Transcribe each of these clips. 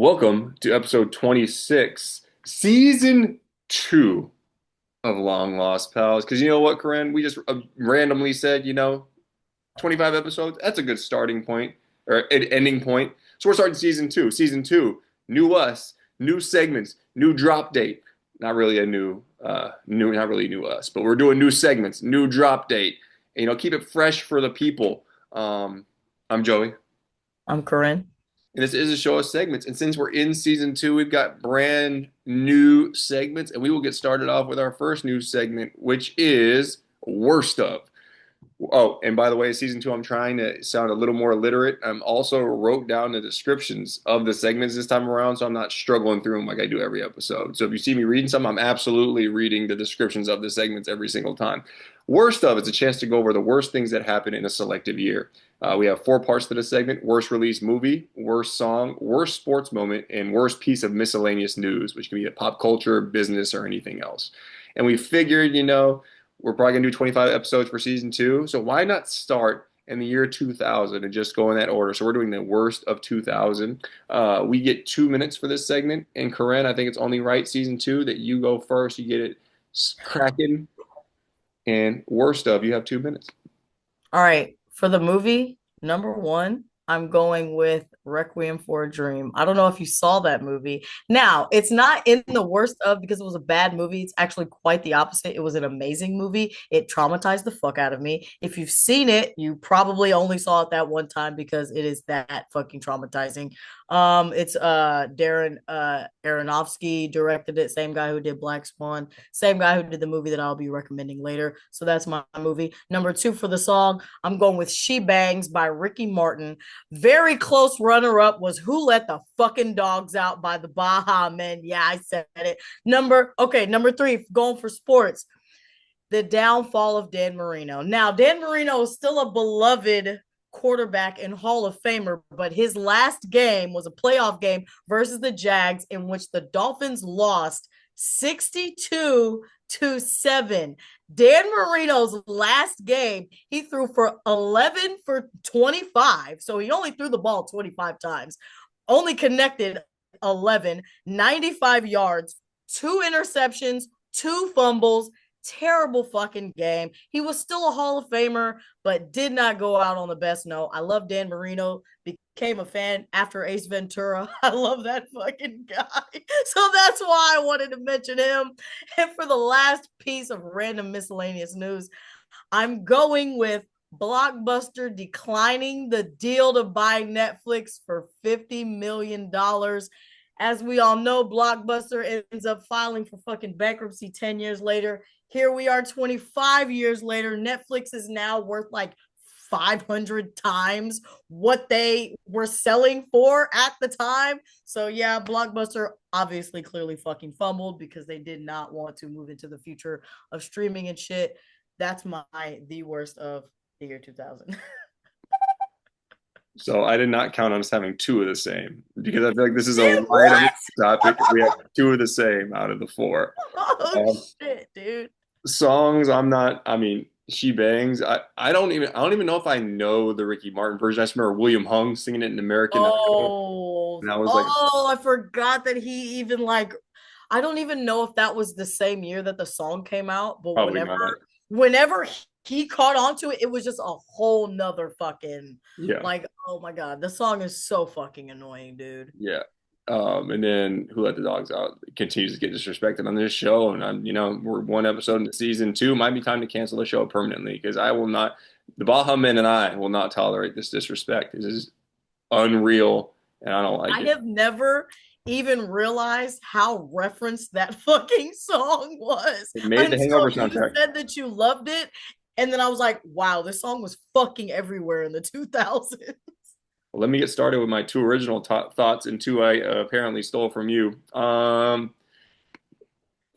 Welcome to episode 26, season 2 of Long Lost Pals. Because you know what, Corinne? We just randomly said, 25 episodes. That's a good starting point or an ending point. So we're starting season 2. Season 2, new us, new segments, new drop date. Not really a not really new us, but we're doing new segments, new drop date. And, keep it fresh for the people. I'm Joey. I'm Corinne. And this is a show of segments. And since we're in season 2, we've got brand new segments. And we will get started off with our first new segment, which is Worst of. Oh, and by the way, season 2, I'm trying to sound a little more literate. I'm also wrote down the descriptions of the segments this time around, so I'm not struggling through them like I do every episode. So if you see me reading some, I'm absolutely reading the descriptions of the segments every single time. Worst of, it's a chance to go over the worst things that happen in a selective year. We have 4 parts to the segment: worst release movie, worst song, worst sports moment, and worst piece of miscellaneous news, which can be a pop culture, business, or anything else. And we figured, we're probably gonna do 25 episodes for season 2, so why not start in the year 2000 and just go in that order? So we're doing the worst of 2000. We get 2 minutes for this segment, and Corinne, I think it's only right, season 2, that you go first. You get it cracking, and worst of, you have 2 minutes. All right. For the movie, number one, I'm going with Requiem for a Dream. I don't know if you saw that movie. Now, it's not in the worst of because it was a bad movie. It's actually quite the opposite. It was an amazing movie. It traumatized the fuck out of me. If you've seen it, you probably only saw it that one time because it is that fucking traumatizing. It's Darren Aronofsky directed it, same guy who did Black Swan, same guy who did the movie that I'll be recommending later. So that's my movie. Number two for the song, I'm going with She Bangs by Ricky Martin. Very close runner up was Who Let the Fucking Dogs Out by the Baha Men. Yeah, I said it. Number three, going for sports. The downfall of Dan Marino. Now, Dan Marino is still a beloved quarterback and Hall of Famer, but his last game was a playoff game versus the Jags in which the Dolphins lost 62-7. Dan Marino's last game, he threw for 11 for 25. So he only threw the ball 25 times, only connected 11, 95 yards, 2 interceptions, 2 fumbles, terrible fucking game. He was still a Hall of Famer, but did not go out on the best note. I love Dan Marino, became a fan after Ace Ventura. I love that fucking guy. So that's why I wanted to mention him. And for the last piece of random miscellaneous news, I'm going with Blockbuster declining the deal to buy Netflix for $50 million. As we all know, Blockbuster ends up filing for fucking bankruptcy 10 years later. Here we are 25 years later. Netflix is now worth like 500 times what they were selling for at the time. So yeah, Blockbuster obviously clearly fucking fumbled because they did not want to move into the future of streaming and shit. That's the worst of the year 2000. So I did not count on us having 2 of the same because I feel like this is a wide open What? topic. We have 2 of the same out of the 4. Oh Um, shit, dude. songs, I'm not. I mean, She Bangs. I don't even know if I know the Ricky Martin version. I just remember William Hung singing it in American Idol, Oh, and I was like, oh, I forgot that he even like I don't even know if that was the same year that the song came out, but probably whenever not. whenever he caught on to it, it was just a whole nother fucking Yeah, like, oh my God, the song is so fucking annoying, dude. yeah. And then Who Let the Dogs Out continues to get disrespected on this show, and we're 1 episode into season 2. Might be time to cancel the show permanently because I will not. The Baha Men and I will not tolerate this disrespect. This is unreal, and I don't like I it. have never even realized how referenced that fucking song was It made the until Hangover you soundtrack. said that you loved it. And then I was like, wow, this song was fucking everywhere in the 2000s. Well, let me get started with my 2 original thoughts and 2 I apparently stole from you. For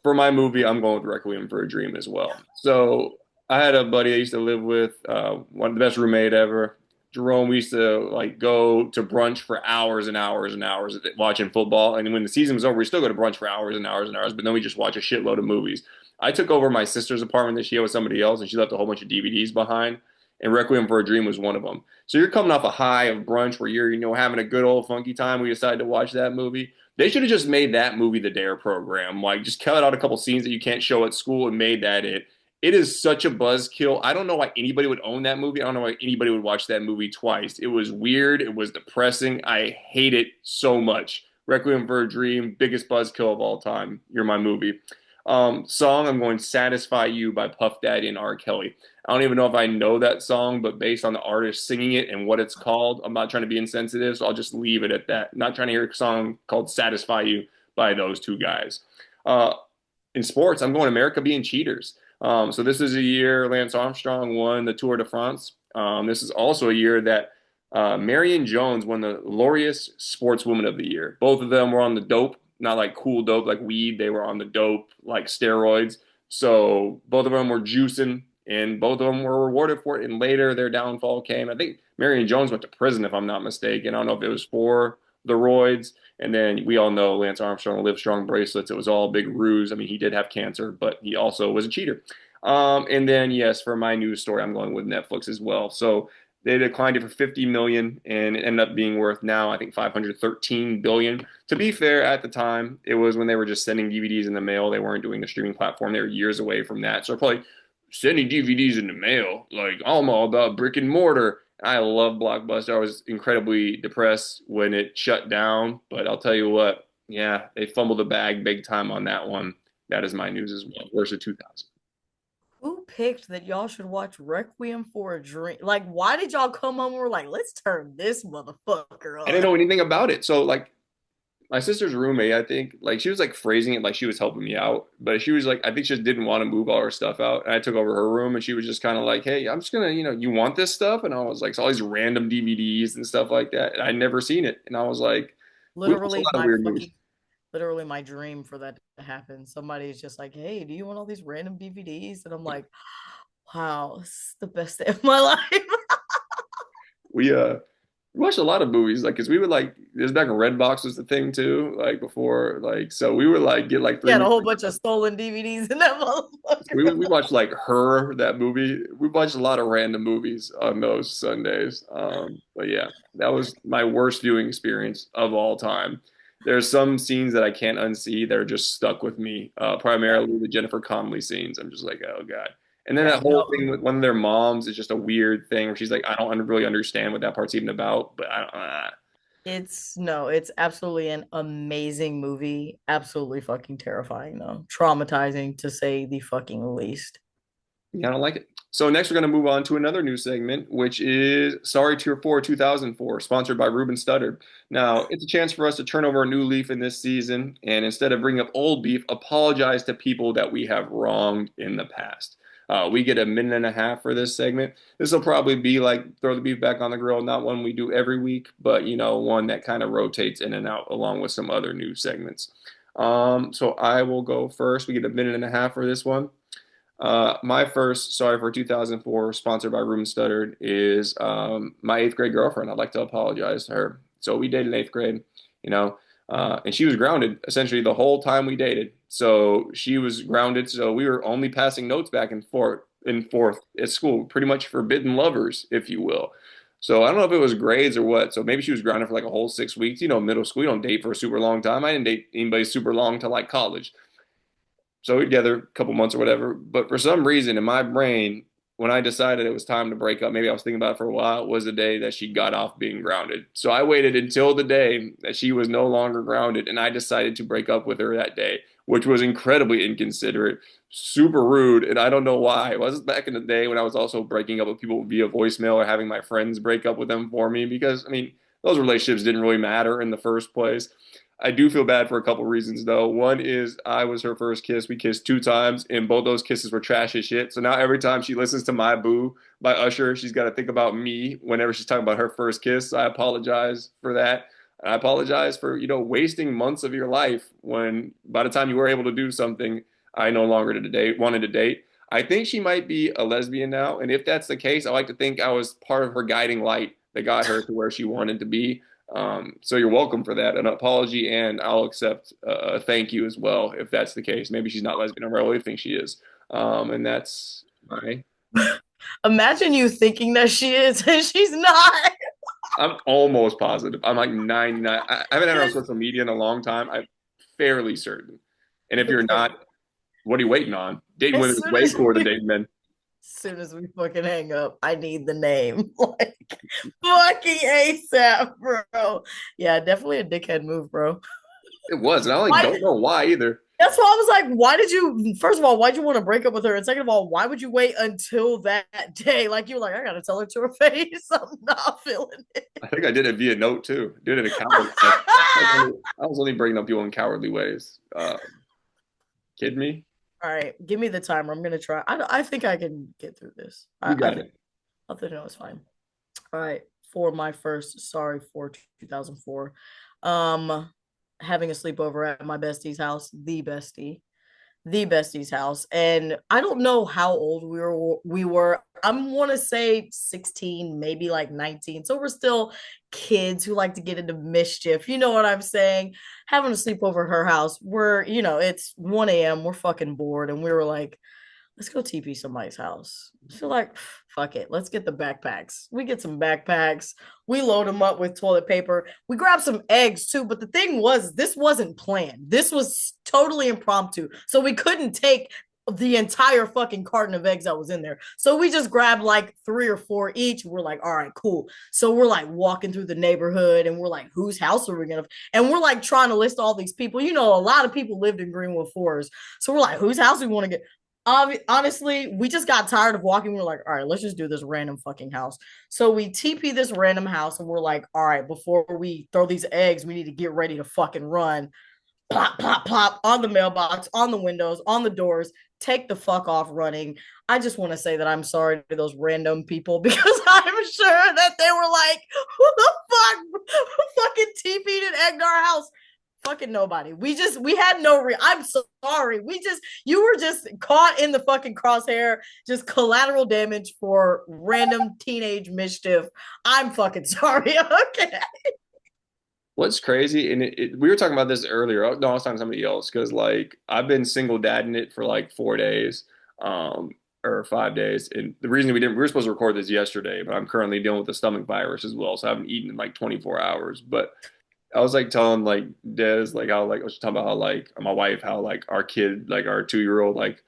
my movie, I'm going with Requiem for a Dream as well. So I had a buddy I used to live with, one of the best roommate ever. Jerome, we used to like go to brunch for hours and hours and hours watching football. And when the season was over, we still go to brunch for hours and hours and hours, but then we just watch a shitload of movies. I took over my sister's apartment this year with somebody else, and she left a whole bunch of DVDs behind. and Requiem for a Dream was one of them. So you're coming off a high of brunch where you're, having a good old funky time. We decided to watch that movie. They should have just made that movie the Dare program. Like, just cut out a couple scenes that you can't show at school and made that it. It is such a buzzkill. I don't know why anybody would own that movie. I don't know why anybody would watch that movie twice. It was weird. It was depressing. I hate it so much. Requiem for a Dream, biggest buzzkill of all time. You're my movie. Song, I'm going Satisfy You by Puff Daddy and R. Kelly. I don't even know if I know that song, but based on the artist singing it and what it's called, I'm not trying to be insensitive, so I'll just leave it at that. I'm not trying to hear a song called Satisfy You by those two guys. Uh, in sports, I'm going America Being Cheaters. So this is a year Lance Armstrong won the Tour de France. This is also a year that Marion Jones won the Laureus Sportswoman of the Year. Both of them were on the dope, not like cool dope like weed. They were on the dope like steroids. So both of them were juicing, and both of them were rewarded for it. And later their downfall came. I think Marion Jones went to prison, if I'm not mistaken. I don't know if it was for the roids. And then we all know Lance Armstrong, Live Strong bracelets. It was all a big ruse. I mean, he did have cancer, but he also was a cheater. And then, yes, for my news story, I'm going with Netflix as well. So they declined it for 50 million, and it ended up being worth now, I think, 513 billion. To be fair, at the time, it was when they were just sending DVDs in the mail. They weren't doing the streaming platform. They were years away from that. So probably sending DVDs in the mail, like I'm all about brick and mortar. I love Blockbuster. I was incredibly depressed when it shut down, but I'll tell you what, yeah, they fumbled the bag big time on that one. That is my news as well. Versus 2000. Who picked that y'all should watch Requiem for a Dream? Like, why did y'all come home and were like, let's turn this motherfucker I didn't on? know anything about it. So like my sister's roommate, I think, like she was like phrasing it like she was helping me out, but she was like, I think she just didn't want to move all her stuff out. And I took over her room and she was just kind of like, hey, I'm just gonna, you want this stuff? And I was like, so all these random DVDs and stuff like that. And I'd never seen it. And I was like, we watched a Literally, lot of my weird fucking, movies. literally my dream for that to happen. Somebody's just like, hey, do you want all these random DVDs? And I'm like, wow, this is the best day of my life. We we watched a lot of movies, like, cause we would like this back when Redbox was the thing too, like before, like, so we would like get like He three had a movies. whole bunch of stolen DVDs in that motherfucker. We watched like Her, that movie. We watched a lot of random movies on those Sundays. But yeah, that was my worst viewing experience of all time. There's some scenes that I can't unsee that are just stuck with me. Yeah, Primarily the Jennifer Connelly scenes. I'm just like, oh God. And then yeah, that whole no, thing with one of their moms is just a weird thing where she's like, I don't really understand what that part's even about, but I don't. it's no, it's absolutely an amazing movie. Absolutely fucking terrifying though. Traumatizing to say the fucking least. Yeah, I don't like it. So next we're going to move on to another new segment, which is Sorry Tier 4 2004, sponsored by Ruben Studdard. Now, it's a chance for us to turn over a new leaf in this season, and instead of bringing up old beef, apologize to people that we have wronged in the past. We get a minute and a half for this segment. This will probably be like throw the beef back on the grill, not one we do every week, but one that kind of rotates in and out along with some other new segments. So I will go first. We get a minute and a half for this one. My first Sorry for 2004, sponsored by Ruben Studdard, is my eighth grade girlfriend. I'd like to apologize to her. So we dated in eighth grade, and she was grounded essentially the whole time we dated. So she was grounded. So we were only passing notes back and forth at school, pretty much forbidden lovers, if you will. So I don't know if it was grades or what. So maybe she was grounded for like a whole 6 weeks. Middle school, you don't date for a super long time. I didn't date anybody super long till like college. So we together a couple months or whatever. But for some reason in my brain, when I decided it was time to break up, maybe I was thinking about it for a while, was the day that she got off being grounded. So I waited until the day that she was no longer grounded, and I decided to break up with her that day, which was incredibly inconsiderate, super rude, and I don't know why. It was back in the day when I was also breaking up with people via voicemail or having my friends break up with them for me because, I mean, those relationships didn't really matter in the first place. I do feel bad for a couple reasons though. One is I was her first kiss. We kissed 2 times, and both those kisses were trash as shit. So now every time she listens to My Boo by Usher, she's got to think about me whenever she's talking about her first kiss. I apologize for that. I apologize for, wasting months of your life when by the time you were able to do something, I no longer wanted to date. I think she might be a lesbian now, and if that's the case, I like to think I was part of her guiding light that got her to where she wanted to be. So you're welcome for that, an apology, and I'll accept a thank you as well if that's the case. Maybe she's not lesbian. I really think she is. And that's my. Imagine you thinking that she is and she's not. I'm almost positive. I'm like 99. I haven't had her on As, social media in a long time. I'm fairly certain. And if you're okay. not, what are you waiting on? Dating As women is soon way as cooler than we dating men. soon as we fucking hang up, I need the name. Like fucking ASAP, bro. Yeah, definitely a dickhead move, bro. It was, and I like Why don't know why either. that's why I was like, why did you first of all, why'd you want to break up with her? And second of all, why would you wait until that day? Like you were like, I gotta tell her to her face. I'm not feeling it. I think I did it via note too. Did it in a cowardly way. I was only breaking up people in cowardly ways. Kid me? All right, give me the timer. I'm gonna try. I think I can get through this. You I got think it. I think no, it's fine. All right, for my first sorry for 2004, um, having a sleepover at my bestie's house, the bestie's house, and I don't know how old we were. I want to say 16, maybe like 19. So we're still kids who like to get into mischief. You know what I'm saying? Having a sleep over her house. It's 1 a.m. We're fucking bored, and we were like, let's go TP somebody's house. So like, fuck it. Let's get the backpacks. We get some backpacks. We load them up with toilet paper. We grab some eggs too. But the thing was, this wasn't planned. This was totally impromptu. So we couldn't take the entire fucking carton of eggs that was in there. So we just grabbed like 3 or 4 each. We're like, all right, cool. So we're like walking through the neighborhood and we're like, whose house are we gonna? And we're like trying to list all these people. You know, a lot of people lived in Greenwood Forest. So we're like, whose house we want to get? Honestly, we just got tired of walking. We're like, all right, let's just do this random fucking house. So we TP this random house and we're like, all right, before we throw these eggs, we need to get ready to fucking run. Plop, plop, plop on the mailbox, on the windows, on the doors. Take the fuck off running. I just want to say that I'm sorry to those random people because I'm sure that they were like, who the fuck fucking TP'd and egged our house? Fucking nobody. We had I'm so sorry. You were just caught in the fucking crosshair, just collateral damage for random teenage mischief. I'm fucking sorry. Okay. What's crazy, and we were talking about this earlier. No, I was talking to somebody else because like I've been single dadding it for like 4 days, or 5 days. And the reason we were supposed to record this yesterday, but I'm currently dealing with the stomach virus as well, so I haven't eaten in like 24 hours. But I was like telling like Des like how like I was talking about how like my wife how like our kid like our 2 year old like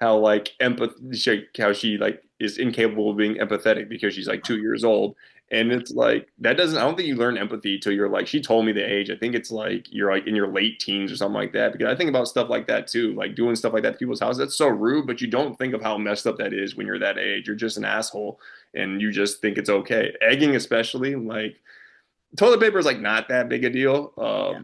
how like how she like is incapable of being empathetic because she's like 2 years old. And it's like that doesn't I don't think you learn empathy till you're like she told me the age. I think it's like you're like in your late teens or something like that. Because I think about stuff like that too, like doing stuff like that to people's houses. That's so rude, but you don't think of how messed up that is when you're that age. You're just an asshole and you just think it's okay. Egging especially, like toilet paper is like not that big a deal. Yeah.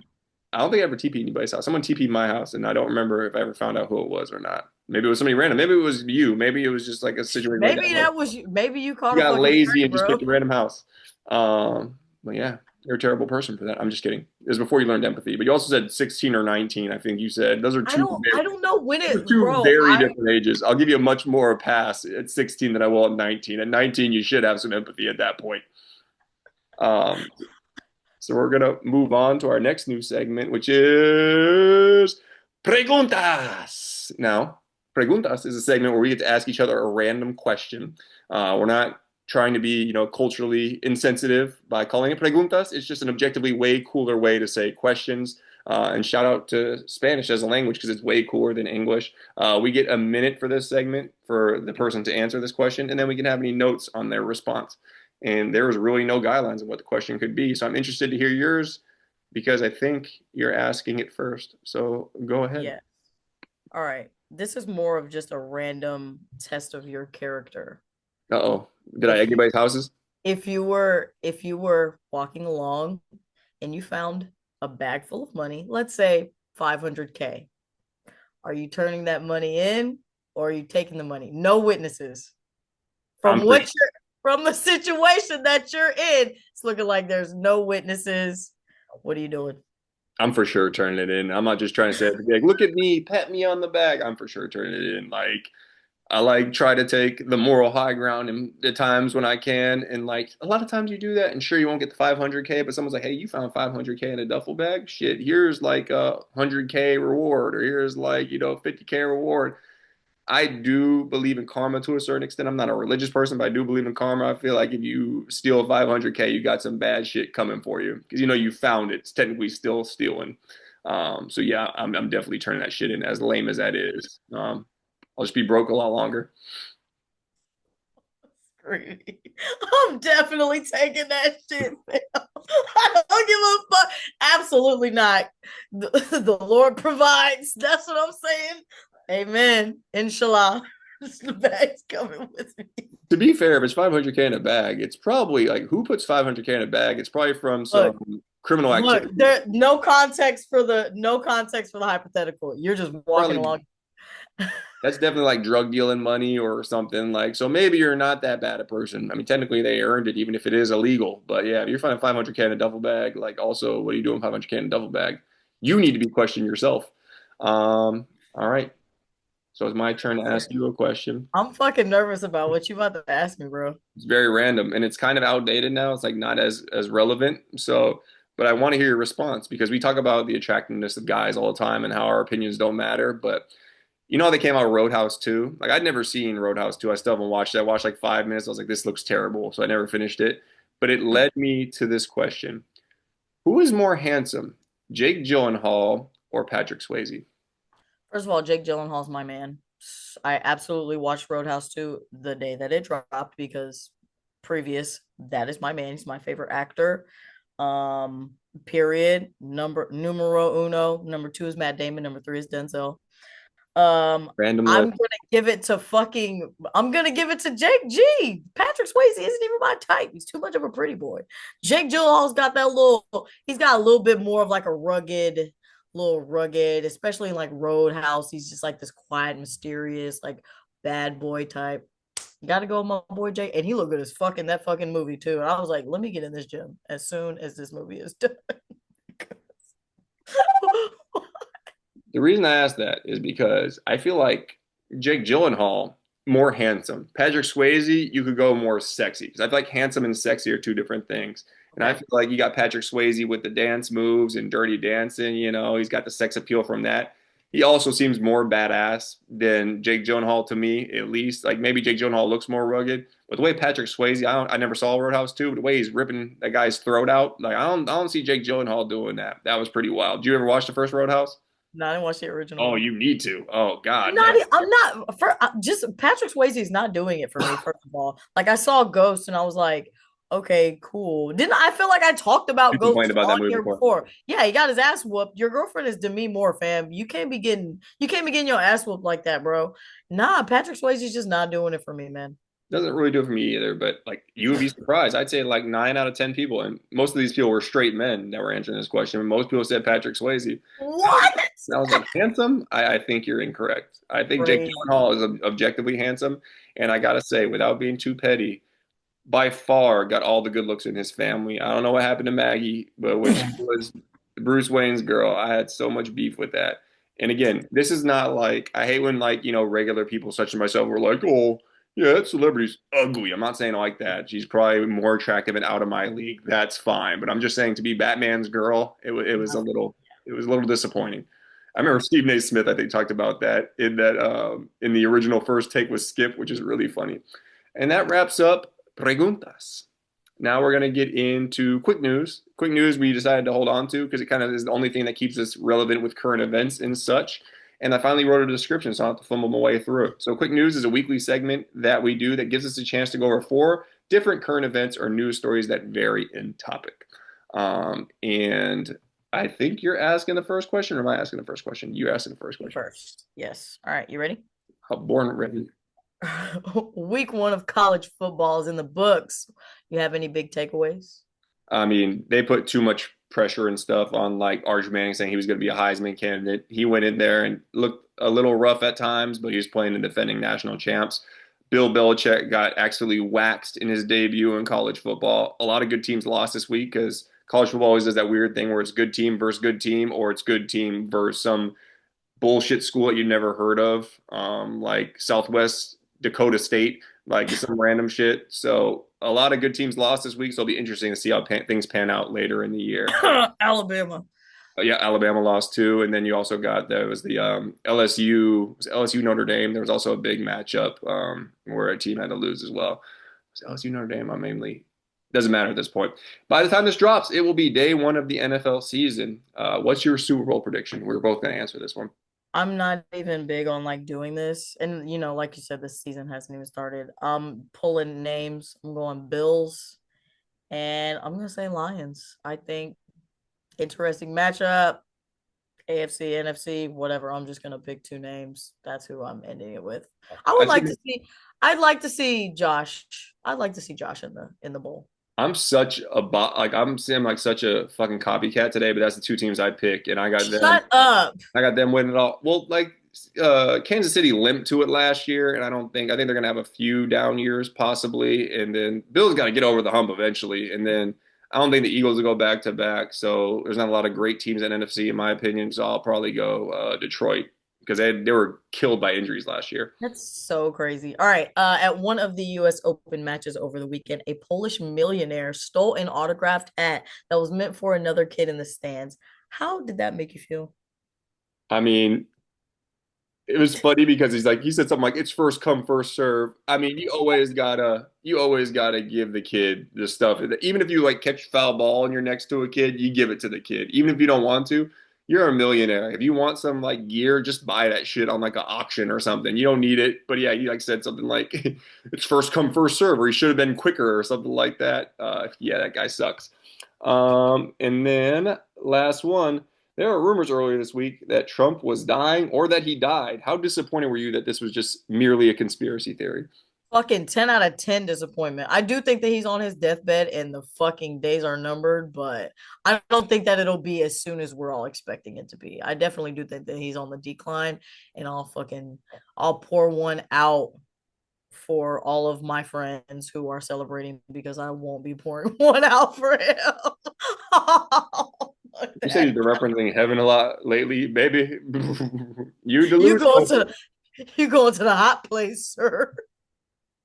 I don't think I ever TP'd anybody's house. Someone TP'd my house, and I don't remember if I ever found out who it was or not. Maybe it was somebody random. Maybe it was you. Maybe it was just like a situation like that. Maybe Like that was you. Maybe you caught you a got fucking lazy stray, and just bro. picked a random house. But yeah, you're a terrible person for that. I'm just kidding. It was before you learned empathy. But you also said 16 or 19. I think you said those are I don't know when those are it, two bro. very I different ages. I'll give you a much more pass at 16 than I will at 19. At 19, you should have some empathy at that point. Um, so we're gonna move on to our next new segment, which is Preguntas. Now, Preguntas is a segment where we get to ask each other a random question. We're not trying to be, culturally insensitive by calling it Preguntas. It's just an objectively way cooler way to say questions. And shout out to Spanish as a language because it's way cooler than English. We get a minute for this segment for the person to answer this question, and then we can have any notes on their response. And there was really no guidelines of what the question could be. So I'm interested to hear yours because I think you're asking it first. So go ahead. Yeah. All right. This is more of just a random test of your character. Uh-oh. Did I egg If you anybody's houses? if you were walking along and you found a bag full of money, let's say 500K, are you turning that money in or are you taking the money? No witnesses. I'm From for, what you're from the situation that you're in, it's looking like there's no witnesses. What are you doing? I'm for sure turning it in. I'm not just trying to say it to be like, look at me, pat me on the back. I'm for sure turning it in. Like I like try to take the moral high ground in the times when I can. And like a lot of times you do that and sure you won't get the 500K, but someone's like, hey, you found 500K in a duffel bag. Shit, here's like a 100K reward or here's like, 50K reward. I do believe in karma to a certain extent. I'm not a religious person, but I do believe in karma. I feel like if you steal 500K, you got some bad shit coming for you because you know you found it. It's technically still stealing. So yeah, I'm definitely turning that shit in, as lame as that is. I'll just be broke a lot longer. I'm definitely taking that shit, man. I don't give a fuck. Absolutely not. The Lord provides. That's what I'm saying. Amen. Inshallah. The bag's coming with me. To be fair, if it's 500K in a bag, it's probably like who puts 500K in a bag? It's probably from Look, some criminal look, activity. there no context for the hypothetical. You're just walking Probably along. that's definitely like drug dealing money or something like. So maybe you're not that bad a person. I mean, technically they earned it, even if it is illegal. But yeah, if you're finding 500K in a duffel bag, like also, what are you doing 500K in a duffel bag? You need to be questioning yourself. All right. So it's my turn to ask you a question. I'm fucking nervous about what you about to ask me, bro. It's very random and it's kind of outdated now. It's like not as relevant. So, but I want to hear your response because we talk about the attractiveness of guys all the time and how our opinions don't matter. But you know how they came out with Roadhouse 2? Like I'd never seen Roadhouse 2. I still haven't watched it. I watched like 5 minutes. I was like, this looks terrible. So I never finished it. But it led me to this question. Who is more handsome, Jake Gyllenhaal or Patrick Swayze? First of all, Jake Gyllenhaal's my man. I absolutely watched Roadhouse 2 the day that it dropped because previous, that is my man. He's my favorite actor. Period. Numero uno. Number two is Matt Damon. Number three is Denzel. Random I'm list. gonna give it to Jake G. Patrick Swayze isn't even my type. He's too much of a pretty boy. Jake Gyllenhaal's got he's got a little bit more of like a rugged, especially in like Roadhouse. He's just like this quiet, mysterious, like bad boy type. Gotta go with my boy Jake. And he looked good as fuck in that fucking movie too. And I was like, let me get in this gym as soon as this movie is done. The reason I asked that is because I feel like Jake Gyllenhaal more handsome. Patrick Swayze, you could go more sexy because I feel like handsome and sexy are two different things. And I Okay. feel like you got Patrick Swayze with the dance moves and Dirty Dancing. You know, he's got the sex appeal from that. He also seems more badass than Jake Gyllenhaal to me, at least. Like maybe Jake Gyllenhaal looks more rugged, but the way Patrick Swayze, I never saw Roadhouse 2, but the way he's ripping that guy's throat out, like I don't see Jake Gyllenhaal doing that. That was pretty wild. Did you ever watch the first Roadhouse? No, I didn't watch the original Oh, one. you need to. Oh God, Not, no. I'm not for just Patrick Swayze is not doing it for me. First of all, like I saw Ghost and I was like, okay, cool. Didn't I feel like I talked You about complained Ghost about that on movie here before. before? Yeah, he got his ass whooped. Your girlfriend is Demi Moore, fam. You can't be getting your ass whooped like that, bro. Nah, Patrick Swayze's just not doing it for me, man. Doesn't really do it for me either, but like you would be surprised. I'd say like 9 out of 10 people, and most of these people were straight men that were answering this question. And most people said Patrick Swayze. What? And I was like, handsome? I think you're incorrect. I think Jake Crazy. Gyllenhaal is objectively handsome, and I gotta say, without being too petty, by far got all the good looks in his family. I don't know what happened to Maggie, but when she was Bruce Wayne's girl, I had so much beef with that. And again, this is not like I hate when like, regular people such as myself were like, "Oh, yeah, that celebrity's ugly." I'm not saying it like that. She's probably more attractive and out of my league. That's fine. But I'm just saying to be Batman's girl, it was a little disappointing. I remember Stephen A. Smith, I think, talked about that in the original first take with Skip, which is really funny. And that wraps up Preguntas. Now we're going to get into quick news. Quick news we decided to hold on to because it kind of is the only thing that keeps us relevant with current events and such. And I finally wrote a description, so I don't have to fumble my way through it. So, quick news is a weekly segment that we do that gives us a chance to go over 4 different current events or news stories that vary in topic. And I think you're asking the first question, or am I asking the first question? You're asking the first You question. first. Yes. All right. You ready? Born and ready. Week one of college football is in the books. You have any big takeaways? I mean, they put too much pressure and stuff on like Arch Manning saying he was going to be a Heisman candidate. He went in there and looked a little rough at times, but he was playing the defending national champs. Bill Belichick got absolutely waxed in his debut in college football. A lot of good teams lost this week because college football always does that weird thing where it's good team versus good team, or it's good team versus some bullshit school that you never heard of, like Southwest Dakota State, like some random shit. So a lot of good teams lost this week, so it'll be interesting to see how things pan out later in the year. Alabama. Yeah, Alabama lost too, and then you also got there was the LSU was it LSU Notre Dame. There was also a big matchup where a team had to lose as well. Was it LSU Notre Dame? I mainly doesn't matter at this point. By the time this drops, it will be day one of the NFL season. What's your Super Bowl prediction? We're both going to answer this one. I'm not even big on like doing this. And like you said, this season hasn't even started. I'm pulling names. I'm going Bills and I'm gonna say Lions. I think interesting matchup. AFC, NFC, whatever. I'm just gonna pick two names. That's who I'm ending it with. I I would like think to see. I'd like to see Josh. I'd like to see Josh in the bowl. I'm such a bot. Like I'm saying, like such a fucking copycat today. But that's the two teams I pick, and I got them. Shut up. I got them winning it all. Well, like Kansas City limped to it last year, and I think they're gonna have a few down years possibly, and then Bills got to get over the hump eventually, and then I don't think the Eagles will go back to back. So there's not a lot of great teams in NFC in my opinion. So I'll probably go Detroit because they were killed by injuries last year. That's so crazy. All right. At one of the US Open matches over the weekend, a Polish millionaire stole an autographed hat that was meant for another kid in the stands. How did that make you feel? I mean, it was funny because he said something like it's first come first serve. I mean, you always gotta give the kid the stuff. Even if you like catch foul ball and you're next to a kid, you give it to the kid. Even if you don't want to, you're a millionaire. If you want some like gear, just buy that shit on like an auction or something. You don't need it. But yeah, you like said something like it's first come first serve, or he should have been quicker or something like that. Yeah, that guy sucks. And then last one. There were rumors earlier this week that Trump was dying or that he died. How disappointed were you that this was just merely a conspiracy theory? Fucking 10 out of 10 disappointment. I do think that he's on his deathbed and the fucking days are numbered, but I don't think that it'll be as soon as we're all expecting it to be. I definitely do think that he's on the decline and I'll pour one out for all of my friends who are celebrating because I won't be pouring one out for him. Fuck You said that. you've been referencing heaven a lot lately, baby. You You go delusional. to you go to the hot place, sir.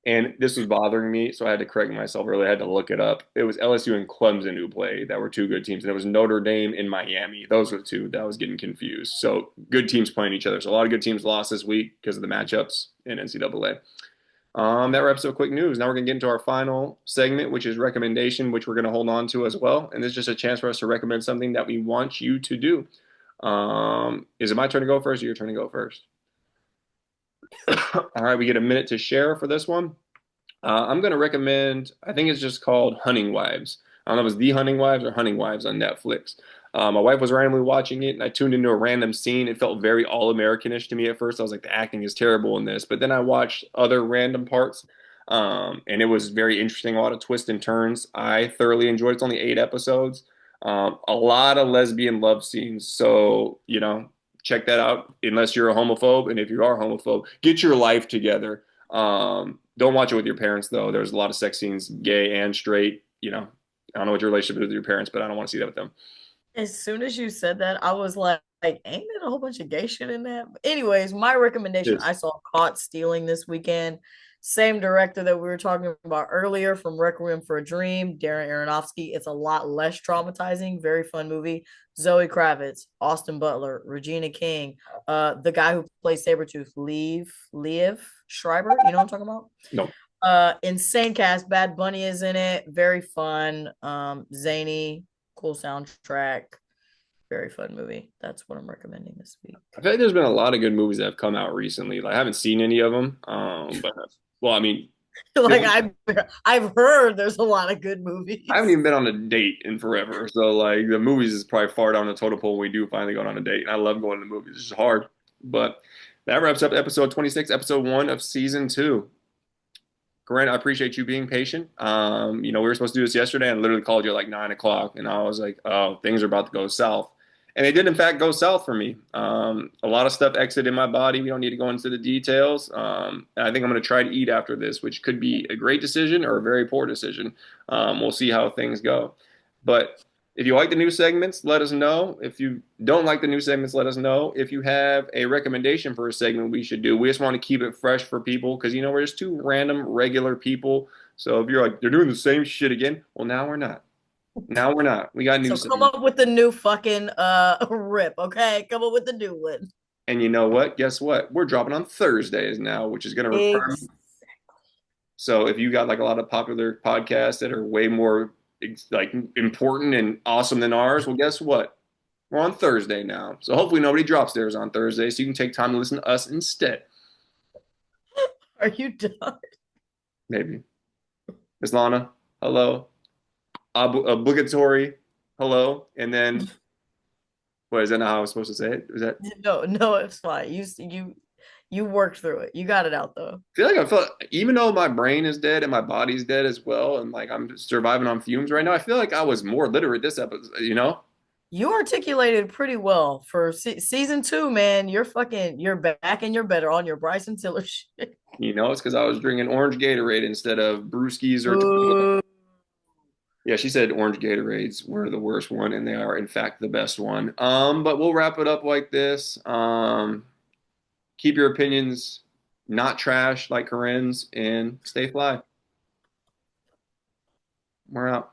And this was bothering me, so I had to correct myself earlier. I had to look it up. It was LSU and Clemson who played. That were two good teams. And it was Notre Dame and Miami. Those were the two that I was getting confused. So good teams playing each other. So a lot of good teams lost this week because of the matchups in NCAA. That wraps up quick news. Now we're going to get into our final segment, which is recommendation, which we're going to hold on to as well. And this is just a chance for us to recommend something that we want you to do. Is it my turn to go first or your turn to go first? All right, we get a minute to share for this one. I'm going to recommend, I think it's just called Hunting Wives. I don't know if it's The Hunting Wives or Hunting Wives on Netflix. My wife was randomly watching it, and I tuned into a random scene. It felt very all-Americanish to me at first. I was like, the acting is terrible in this. But then I watched other random parts, and it was very interesting, a lot of twists and turns. I thoroughly enjoyed it. It's only 8 episodes. A lot of lesbian love scenes. So, check that out unless you're a homophobe. And if you are a homophobe, get your life together. Don't watch it with your parents, though. There's a lot of sex scenes, gay and straight. I don't know what your relationship is with your parents, but I don't want to see that with them. As soon as you said that, I was like, ain't there a whole bunch of gay shit in that? But anyways, my recommendation, Yes. I saw Caught Stealing this weekend. Same director that we were talking about earlier from Requiem for a Dream, Darren Aronofsky. It's a lot less traumatizing, very fun movie. Zoe Kravitz, Austin Butler, Regina King, the guy who plays Sabretooth, Liev Schreiber. You know what I'm talking about? No. Insane cast. Bad Bunny is in it. Very fun. Zany, cool soundtrack. Very fun movie. That's what I'm recommending this week. I feel like there's been a lot of good movies that have come out recently. Like, I haven't seen any of them. But well, I mean, Like I've heard there's a lot of good movies. I haven't even been on a date in forever. So like the movies is probably far down the total pole when we do finally go on a date. And I love going to the movies. It's just hard. But that wraps up episode 26, episode 1 of season 2. Corinne, I appreciate you being patient. We were supposed to do this yesterday and I literally called you at like 9 o'clock and I was like, oh, things are about to go south. And they did, in fact, go south for me. A lot of stuff exited my body. We don't need to go into the details. And I think I'm going to try to eat after this, which could be a great decision or a very poor decision. We'll see how things go. But if you like the new segments, let us know. If you don't like the new segments, let us know. If you have a recommendation for a segment we should do, we just want to keep it fresh for people because, we're just two random, regular people. So if you're like, they're doing the same shit again, well, now we're not. Now we're not. We got new So come segments. up with the new fucking rip, okay? Come up with the new one. And you know what? Guess what? We're dropping on Thursdays now, which is going to require. Ex- So if you got like a lot of popular podcasts that are way more like important and awesome than ours, well, guess what? We're on Thursday now. So hopefully nobody drops theirs on Thursday, so you can take time to listen to us instead. Are you done? Maybe. Miss Lana, hello. Obligatory, hello. And then, what is that not how I was supposed to say it? Is that No, no, it's fine. You worked through it. You got it out though. I feel like even though my brain is dead and my body's dead as well, and like I'm surviving on fumes right now, I feel like I was more literate this episode, you know? You articulated pretty well for season two, man. You're back and you're better on your Bryson Tiller shit. You know, it's because I was drinking orange Gatorade instead of brewskis or tequila. Ooh. Yeah, she said orange Gatorades were the worst one, and they are in fact the best one. But we'll wrap it up like this. Keep your opinions not trash like Corinne's, and stay fly. We're out.